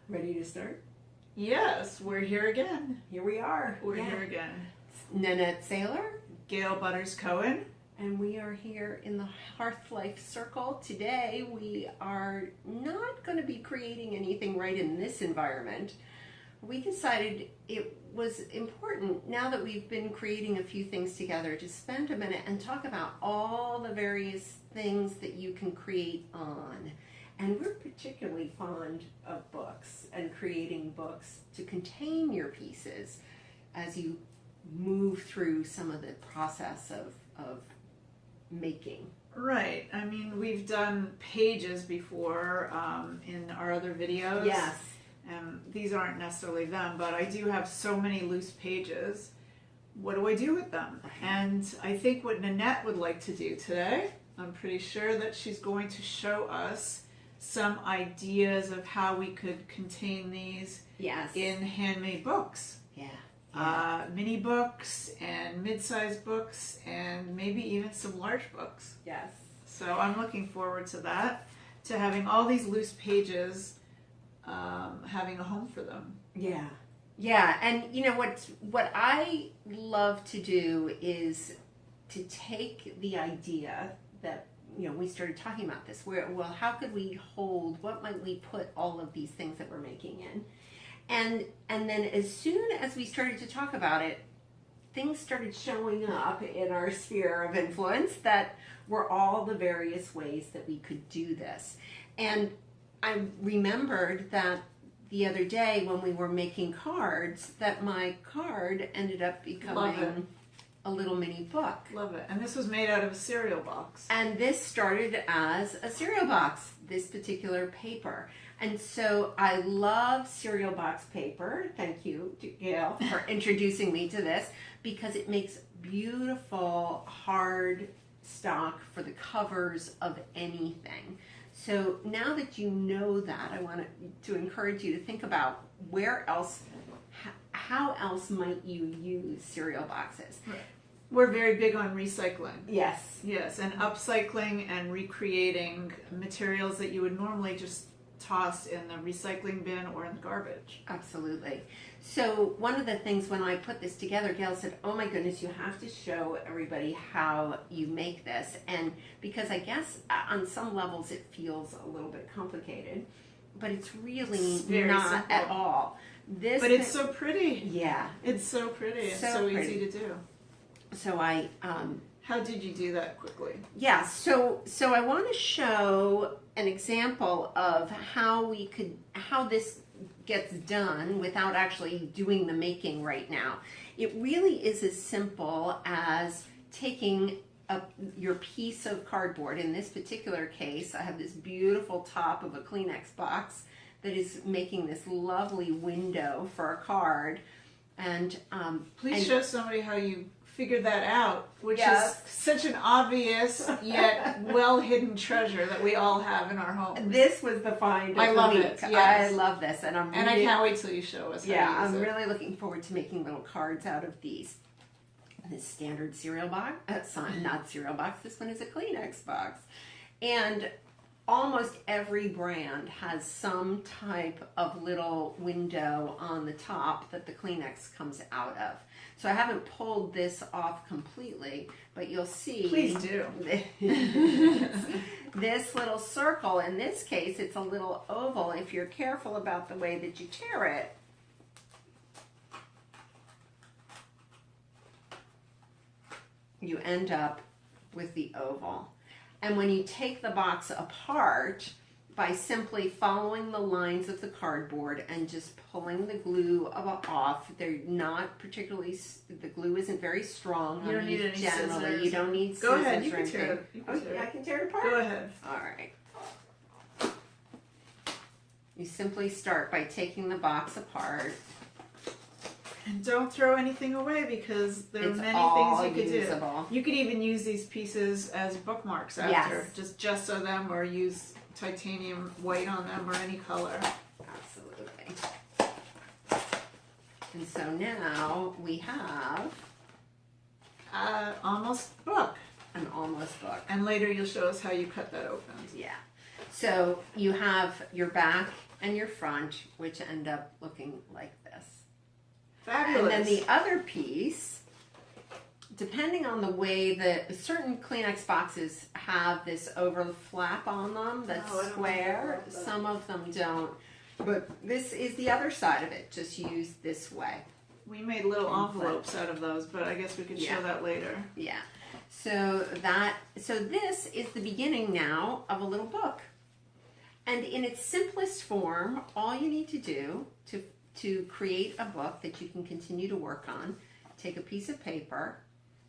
Ready to start? Yes, we're here again. Here we are. We're here again. Nanette Saylor. Gail Butters Cohen. And we are here in the HeARThlife circle. Today we are not going to be creating anything right in this environment. We decided it was important, now that we've been creating a few things together, to spend a minute and talk about all the various things that you can create on. And we're particularly fond of books and creating books to contain your pieces as you move through some of the process of making. Right. I mean, we've done pages before in our other videos. Yes. And these aren't necessarily them, but I do have so many loose pages. What do I do with them? And I think what Nanette would like to do today, I'm pretty sure that she's going to show us some ideas of how we could contain these in handmade books. Mini books and mid-sized books and maybe even some large books. Yes. So I'm looking forward to that, to having all these loose pages, having a home for them. Yeah. Yeah, and you know what I love to do is to take the idea that, you know, we started talking about this, where, well, how could we hold, what might we put all of these things that we're making in? And then as soon as we started to talk about it, things started showing up in our sphere of influence that were all the various ways that we could do this. And I remembered that the other day when we were making cards, that my card ended up becoming a little mini book. Love it. And this was made out of a cereal box. And this started as a cereal box, this particular paper. And so I love cereal box paper. Thank you to Gail for introducing me to this, because it makes beautiful hard stock for the covers of anything. So now that you know that, I want to encourage you to think about where else, how else might you use cereal boxes? Right. We're very big on recycling. Yes. Yes, and upcycling and recreating materials that you would normally just toss in the recycling bin or in the garbage. Absolutely. So one of the things when I put this together, Gail said, oh my goodness, you have to show everybody how you make this. And because I guess on some levels it feels a little bit complicated, but it's really not simple at all. But it's so pretty. Yeah. It's so pretty and so easy to do. So I... how did you do that quickly? Yeah, so I want to show an example of how this gets done without actually doing the making right now. It really is as simple as taking your piece of cardboard. In this particular case, I have this beautiful top of a Kleenex box that is making this lovely window for a card. And please show somebody how you figured that out, which is such an obvious yet well-hidden treasure that we all have in our homes. This was the find of the week. I love it. Yes. I love this, and I can't wait till you show us. I'm really looking forward to making little cards out of these. This standard cereal box, not cereal box. This one is a Kleenex box, and almost every brand has some type of little window on the top that the Kleenex comes out of. So I haven't pulled this off completely, but you'll see. Please do. This little circle, in this case, it's a little oval. If you're careful about the way that you tear it, you end up with the oval. And when you take the box apart, by simply following the lines of the cardboard and just pulling the glue off, they're not particularly, the glue isn't very strong. You don't need any scissors. You don't need scissors. Go ahead, you can tear it. I can tear it apart? Go ahead. All right. You simply start by taking the box apart. And don't throw anything away, because there are many things you could do. You could even use these pieces as bookmarks after. Yes. Just gesso them or use titanium white on them or any color. Absolutely. And so now we have almost book. an almost book. And later you'll show us how you cut that open. Yeah. So you have your back and your front, which end up looking like this. Fabulous. And then the other piece, depending on the way that certain Kleenex boxes have this overflap on them that's Oh, I don't square, know about that. some of them don't. But this is the other side of it, just used this way. We made little envelopes out of those, but I guess we could show that later. Yeah. So this is the beginning now of a little book. And in its simplest form, all you need to do to create a book that you can continue to work on, take a piece of paper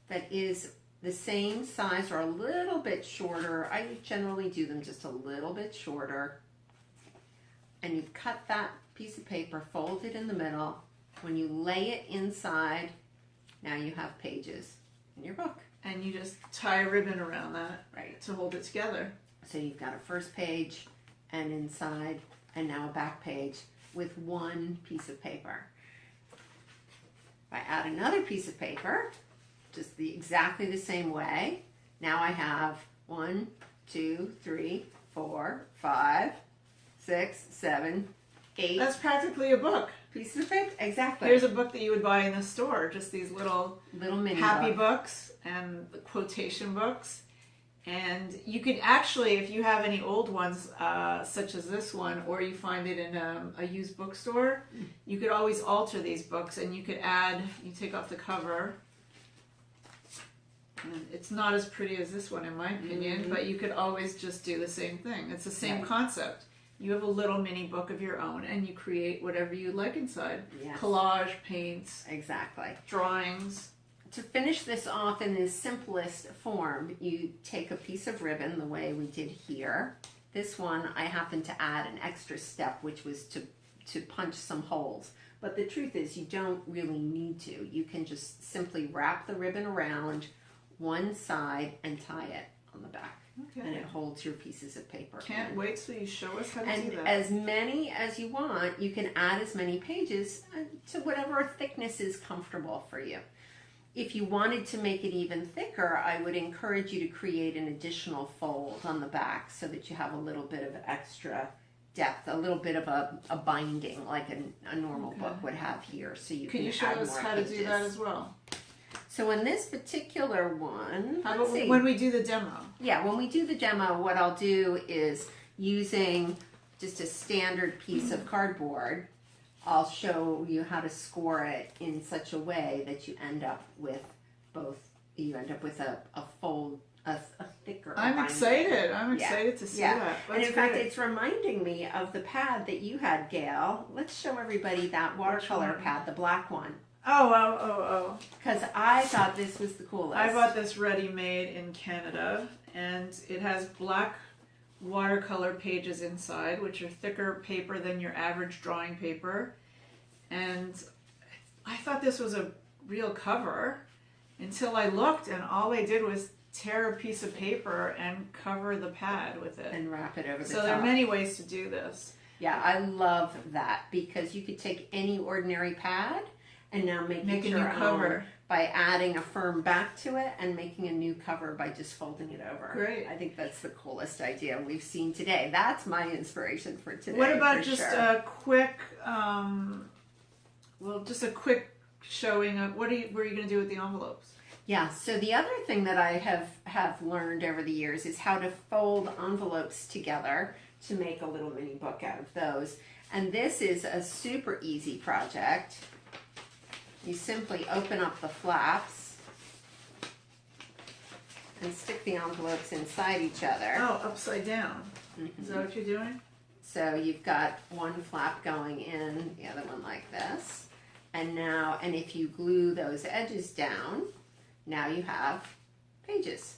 that is the same size or a little bit shorter. I generally do them just a little bit shorter. And you cut that piece of paper, fold it in the middle. When you lay it inside, now you have pages in your book. And you just tie a ribbon around that Right. to hold it together. So you've got a first page and inside, and now a back page with one piece of paper. If I add another piece of paper, just exactly the same way, now I have 1, 2, 3, 4, 5, 6, 7, 8 That's practically a book. pieces of paper. Exactly. Here's a book that you would buy in the store, just these little mini happy book. books and the quotation books. And you could actually, if you have any old ones, such as this one, or you find it in a used bookstore, you could always alter these books, and you could add, you take off the cover, and it's not as pretty as this one in my opinion, but you could always just do the same thing. It's the same Right. concept. You have a little mini book of your own, and you create whatever you like inside. Yes. Collage, paints, Exactly. drawings. To finish this off in the simplest form, you take a piece of ribbon the way we did here. This one, I happened to add an extra step, which was to punch some holes. But the truth is, you don't really need to. You can just simply wrap the ribbon around one side and tie it on the back. Okay. And it holds your pieces of paper. Can't in. wait till you show us how to And do that. as many as you want, you can add as many pages to whatever thickness is comfortable for you. If you wanted to make it even thicker, I would encourage you to create an additional fold on the back so that you have a little bit of extra depth, a little bit of a binding like a normal book would have here. So you Can can you show add us more how to do pages. that as well? So in this particular one, How let's about see. when we do the demo? Yeah, when we do the demo, what I'll do is using just a standard piece of cardboard, I'll show you how to score it in such a way that you end up with a fold, a thicker I'm binding. excited. I'm Yeah. excited to see Yeah. that. And That's in fact, great. it's reminding me of the pad that you had, Gail. Let's show everybody that watercolor one? pad, the black one. Oh. Because I thought this was the coolest. I bought this ready-made in Canada, and it has black watercolor pages inside, which are thicker paper than your average drawing paper. And I thought this was a real cover until I looked, and all they did was tear a piece of paper and cover the pad with it. and wrap it over the So top. there are many ways to do this. Yeah, I love that because you could take any ordinary pad and now make Make it a your new cover. own by adding a firm back to it and making a new cover by just folding it over. Great. I think that's the coolest idea we've seen today. That's my inspiration for today. What about for just sure. a quick, just a quick showing of what are you going to do with the envelopes? Yeah, so the other thing that I have learned over the years is how to fold envelopes together to make a little mini book out of those. And this is a super easy project. You simply open up the flaps and stick the envelopes inside each other. Oh, upside down. Is that what you're doing? So you've got one flap going in, the other one like this. And if you glue those edges down, now you have pages.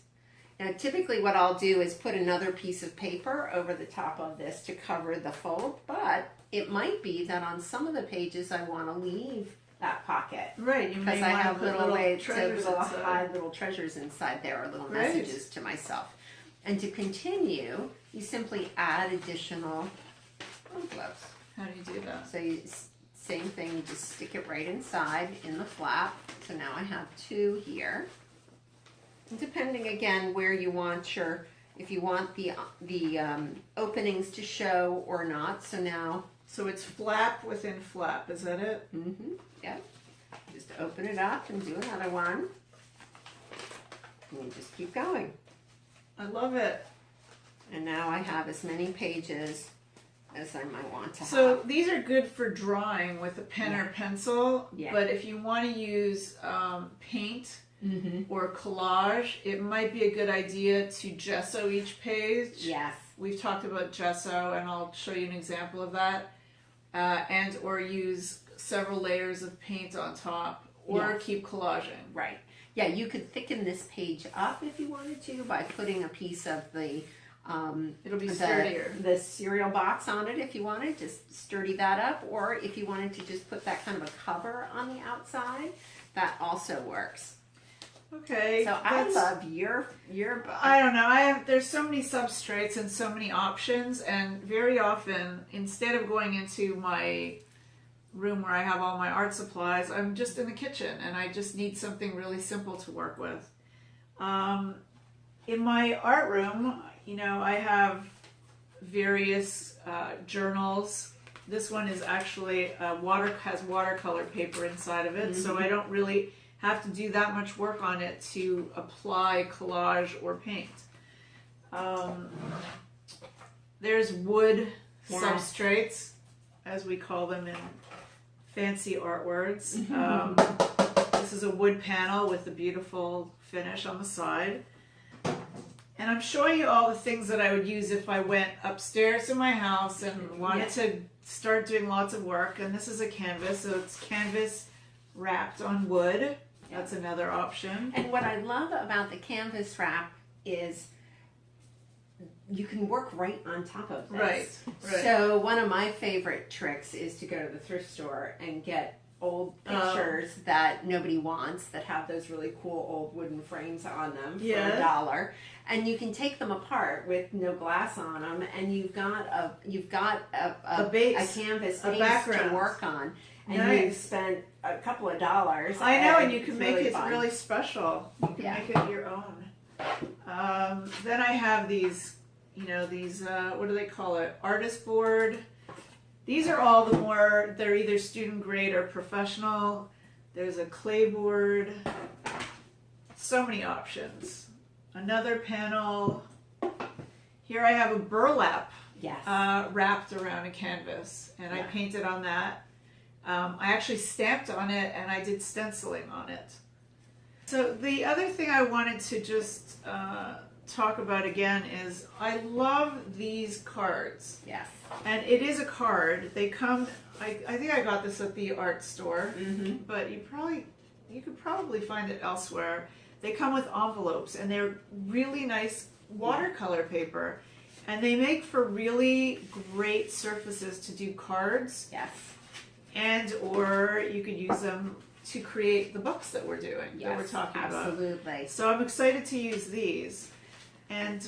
Now typically what I'll do is put another piece of paper over the top of this to cover the fold, but it might be that on some of the pages I want to leave that pocket. Right, you may Because I want have to put little ways to treasures inside. hide little treasures inside there, or little Great. messages to myself. And to continue, you simply add additional envelopes. How do you do that? So same thing, you just stick it right inside in the flap. So now I have two here. And depending again where you want your if you want the openings to show or not. So now, So it's flap within flap, is that it? Yep. Just open it up and do another one. And you just keep going. I love it. And now I have as many pages as I might want to have. So these are good for drawing with a pen or pencil, but if you want to use paint or collage, it might be a good idea to gesso each page. Yes. We've talked about gesso, and I'll show you an example of that. And or use several layers of paint on top, or keep collaging. Right. Yeah, you could thicken this page up if you wanted to by putting a piece of the It'll be sturdier. The cereal box on it if you wanted, just sturdy that up, or if you wanted to just put that kind of a cover on the outside, that also works. Okay. So I love your I don't know. There's so many substrates and so many options, and very often instead of going into my room where I have all my art supplies, I'm just in the kitchen and I just need something really simple to work with. In my art room, you know, I have various journals. This one is actually has watercolor paper inside of it, so I don't really have to do that much work on it to apply collage or paint. There's wood substrates, as we call them in fancy art words. This is a wood panel with a beautiful finish on the side. And I'm showing you all the things that I would use if I went upstairs in my house and wanted to start doing lots of work. And this is a canvas, so it's canvas wrapped on wood. That's another option. And what I love about the canvas wrap is you can work right on top of this. Right. So one of my favorite tricks is to go to the thrift store and get old pictures that nobody wants that have those really cool old wooden frames on them for $1, and you can take them apart with no glass on them, and you've got a base, a canvas base to work on, and you've spent a couple of dollars. I know, and you can make it really special. You can make it your own. Then I have these, you know, these what do they call it? Artist board. These are all the more, they're either student grade or professional. There's a clay board. So many options. Another panel. Here I have a burlap wrapped around a canvas, and I painted on that. I actually stamped on it, and I did stenciling on it. So the other thing I wanted to just talk about again is I love these cards. Yes. And it is a card. They come, I think I got this at the art store, but you could probably find it elsewhere. They come with envelopes, and they're really nice watercolor paper, and they make for really great surfaces to do cards. Yes. And or you could use them to create the books that we're doing, that we're talking about. Absolutely. So I'm excited to use these. And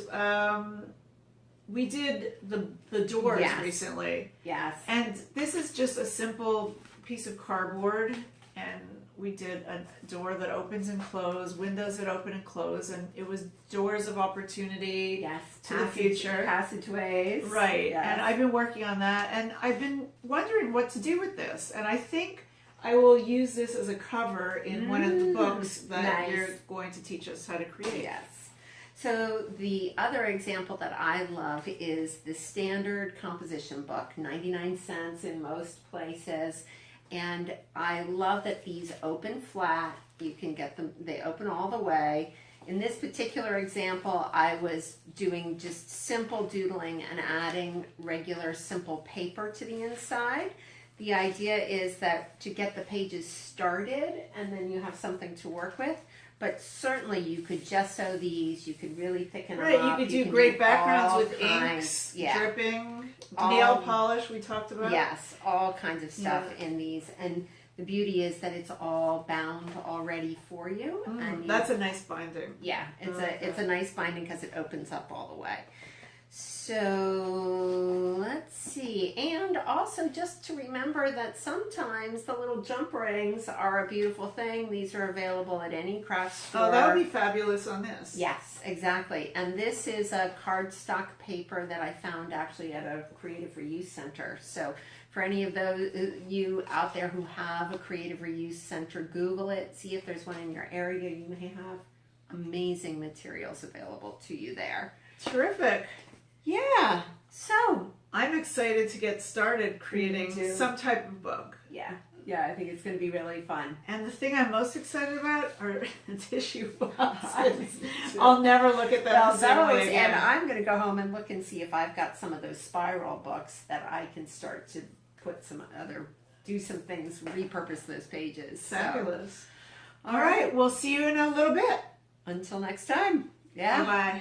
we did the doors recently. Yes. And this is just a simple piece of cardboard, and we did a door that opens and closes, windows that open and close, and it was doors of opportunity to the future. Passageways. Right. Yes. And I've been working on that, and I've been wondering what to do with this. And I think I will use this as a cover in one of the books that you're going to teach us how to create. Yes. So the other example that I love is the standard composition book, 99 cents in most places. And I love that these open flat. You can get them, they open all the way. In this particular example, I was doing just simple doodling and adding regular simple paper to the inside. The idea is that to get the pages started, and then you have something to work with. But certainly you could gesso these, you could really thicken them up. Right, you could do great backgrounds with inks, dripping, nail polish we talked about. Yes, all kinds of stuff in these. And the beauty is that it's all bound already for you. That's a nice binding. Yeah, it's a nice binding because it opens up all the way. So let's see. And also just to remember that sometimes the little jump rings are a beautiful thing. These are available at any craft store. Oh, that would be fabulous on this. Yes, exactly. And this is a cardstock paper that I found actually at a creative reuse center. So for any of those you out there who have a creative reuse center, Google it, see if there's one in your area. You may have amazing materials available to you there. Terrific. Yeah. So I'm excited to get started creating Me too. some type of book. yeah, I think it's going to be really fun. And the thing I'm most excited about are tissue boxes. I'll never look at them the same way again. And I'm going to go home and look and see if I've got some of those spiral books that I can start to put do some things, repurpose those pages. Fabulous. All right, we'll see you in a little bit. Until next time. Yeah. Bye-bye.